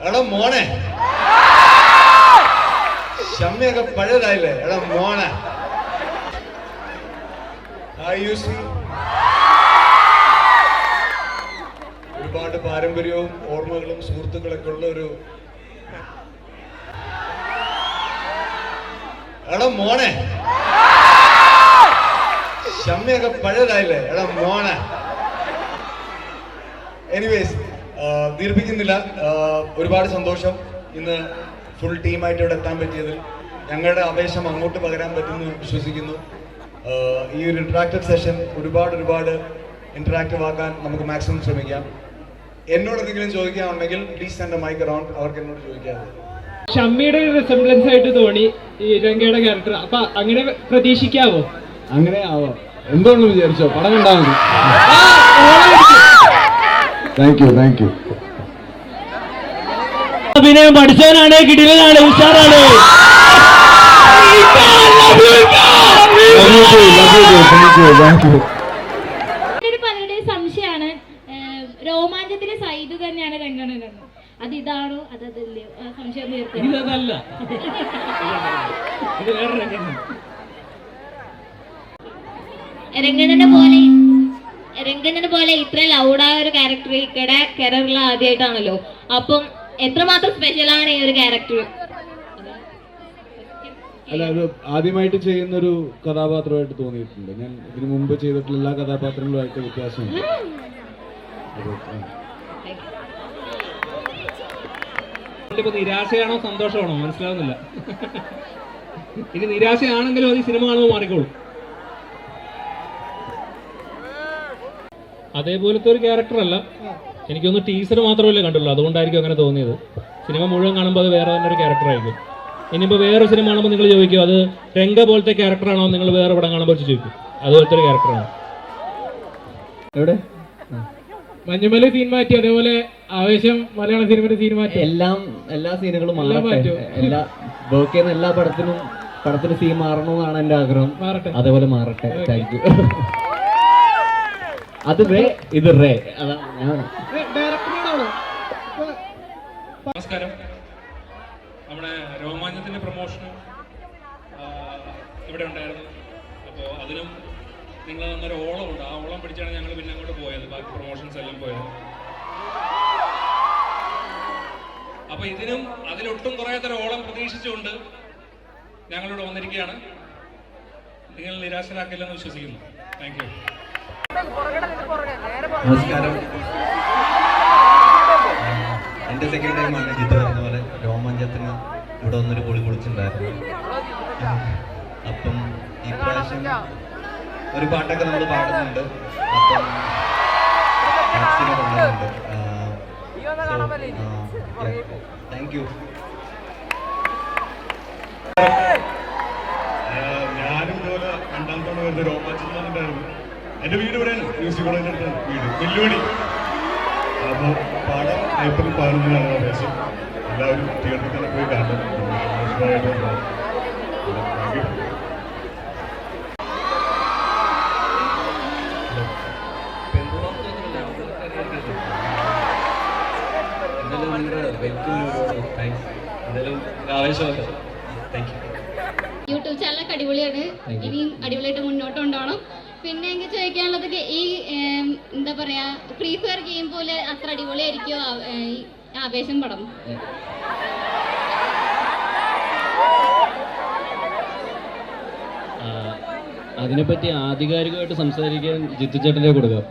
എടാ മോനെ, ഷമ്മിയൊക്കെ പഴയതായില്ലേ? എടാ മോനെ, ഒരുപാട് പാരമ്പര്യവും ഓർമ്മകളും സുഹൃത്തുക്കളൊക്കെ ഉള്ള ഒരു എടാ മോനെ, ഷമ്മിയൊക്കെ പഴയതായില്ലേ? എടാ മോനെ. എനിവേസ്, ദീർഘിക്കുന്നില്ല. ഒരുപാട് സന്തോഷം ഇന്ന് ഫുൾ ടീമായിട്ട് ഇവിടെ എത്താൻ പറ്റിയതിൽ. ഞങ്ങളുടെ ആവേശം അങ്ങോട്ട് പകരാൻ പറ്റുമെന്ന് വിശ്വസിക്കുന്നു. ഈ ഒരു ഇന്ററാക്റ്റീവ് സെഷൻ ഒരുപാട് ഇന്ററാക്റ്റീവ് ആക്കാൻ നമുക്ക് മാക്സിമം ശ്രമിക്കാം. എന്നോട് എന്തെങ്കിലും ചോദിക്കാനുണ്ടെങ്കിൽ please send a mic around. അവർക്ക് എന്നോട് ചോദിക്കാതെ. ഷമ്മിയുടെ റിസംബ്ലൻസ് ആയിട്ട് തോന്നി ഈ രംഗയുടെ ക്യാരക്ടർ. അപ്പൊ അങ്ങനെ പ്രതീക്ഷിക്കാവോ? അങ്ങനെ ആവോ, എന്തുകൊണ്ടെന്ന് വിചാരിച്ചോ? പടം കണ്ടാ മതി. Thank you. അഭിനയം പഠിച്ചവനാണ്, കിടിലനാണ്, ഉഷാറാണ്. പലരുടെയും സംശയമാണ്, രോമാഞ്ചത്തിലെ സൈഡ് തന്നെയാണ് രംഗണൻ. അത് ഇതാണോ അതല്ലയോ സംശയം ഇതല്ല. രംഗണനെ പോലെ ഇത്ര ലൗഡായ ഒരു ക്യാരക്ടർ ഇക്കടെ കരിയറിൽ ആദ്യമായിട്ടാണല്ലോ. അപ്പം എത്രമാത്രം സ്പെഷ്യലാണ് ഈ ഒരു ക്യാരക്ടർ? അല്ല, അത് ആദ്യമായിട്ട് ചെയ്യുന്നൊരു കഥാപാത്രമായിട്ട് തോന്നിയിട്ടുണ്ട്. ഞാൻ ഇതിനു മുമ്പ് ചെയ്തിട്ടുള്ള എല്ലാ കഥാപാത്രങ്ങളുമായിട്ട് വ്യത്യാസമുണ്ട്. ഇപ്പൊ നിരാശയാണോ സന്തോഷമാണോ മനസ്സിലാവുന്നില്ല. ഇനി നിരാശയാണെങ്കിലും അത് സിനിമ കാണുമ്പോൾ മാറിക്കോളും. അതേപോലത്തെ ഒരു ക്യാരക്ടർ അല്ല. എനിക്കൊന്ന് ടീസർ മാത്രമല്ലേ കണ്ടുള്ളൂ, അതുകൊണ്ടായിരിക്കും അങ്ങനെ തോന്നിയത്. സിനിമ മുഴുവൻ കാണുമ്പോൾ അത് വേറെ തന്നെ ഒരു ക്യാരക്ടർ ആയിരിക്കും. ഇനിയിപ്പോൾ വേറെ സിനിമ കാണുമ്പോൾ നിങ്ങൾ ചോദിക്കും അത് രംഗ പോലത്തെ ക്യാരക്ടറാണോ, നിങ്ങൾ വേറെ പടം കാണുമ്പോൾ ചോദിക്കും അതുപോലത്തെ ഒരു ക്യാരക്ടറാണ്. എവിടെ മഞ്ഞുമല സീൻ മാറ്റി, അതേപോലെ ആവേശം മലയാള സിനിമയുടെ സീൻ മാറ്റി. എല്ലാ സീനുകളും മാറട്ടെ. വർക്ക് ചെയ്യുന്ന എല്ലാ പടത്തിന് സീൻ മാറണമെന്നാണ് എന്റെ ആഗ്രഹം. അതേപോലെ മാറട്ടെ. Thank you. അത് റേ, ഇത് റേ. നമസ്കാരം. നമ്മുടെ രോമാഞ്ചത്തിന്റെ പ്രൊമോഷനും ഇവിടെ ഉണ്ടായിരുന്നു. അപ്പോൾ അതിനും നിങ്ങൾ തന്നൊരു ഓളമുണ്ട്. ആ ഓളം പിടിച്ചാണ് ഞങ്ങൾ പിന്നെ അങ്ങോട്ട് പോയത്, ബാക്കി പ്രൊമോഷൻസ് എല്ലാം പോയത്. അപ്പൊ ഇതിനും അതിലൊട്ടും കുറയാത്തൊരു ഓളം പ്രതീക്ഷിച്ചുകൊണ്ട് ഞങ്ങളിവിടെ വന്നിരിക്കുകയാണ്. നിങ്ങൾ നിരാശരാക്കില്ലെന്ന് വിശ്വസിക്കുന്നു. Thank you. നമസ്കാരം. എൻ്റെ സെക്കൻഡ് ടൈമാണ് ജിത്ത് പറഞ്ഞ പോലെ രോമാഞ്ചത്തിന് ഇവിടെ വന്നൊരു പൊളി പൊളിച്ചിട്ടുണ്ടായിരുന്നു. അപ്പം ഈ പ്രാവശ്യം ഒരു പാട്ടൊക്കെ നമ്മൾ പാടുന്നുണ്ട്. അപ്പം മാക്സിനെ കൊണ്ടുവരുന്നുണ്ട്. Thank you. ഞാനും ഇതുപോലെ രണ്ടാം തവണ വരുന്ന രോമാഞ്ചം വന്നിട്ടുണ്ടായിരുന്നു. എൻ്റെ വീട് ഇവിടെയാണ്, മ്യൂസിക് കോളേജിൻ്റെ അടുത്താണ് വീട്, വെല്ലുവിളി. അപ്പോൾ പാടം ഏപ്രിൽ 11 ആവേശം. എല്ലാവരും തിയേറ്ററിൽ തന്നെ പോയി കാണും. യൂട്യൂബ് ചാനലൊക്കെ അടിപൊളിയാണ്. ഇനിയും അടിപൊളിയായിട്ട് മുന്നോട്ട് കൊണ്ടുപോകണം. പിന്നെ എനിക്ക് ചോദിക്കാനുള്ളത്, ഈ എന്താ പറയാ, ഫ്രീ ഫയർ ഗെയിം പോലെ അത്ര അടിപൊളിയായിരിക്കുമോ ആവേശം പടം? അതിനെപ്പറ്റി ആധികാരികമായിട്ട് സംസാരിക്കാൻ ജിത്തു ചേട്ടനെ കൊടുക്കാം.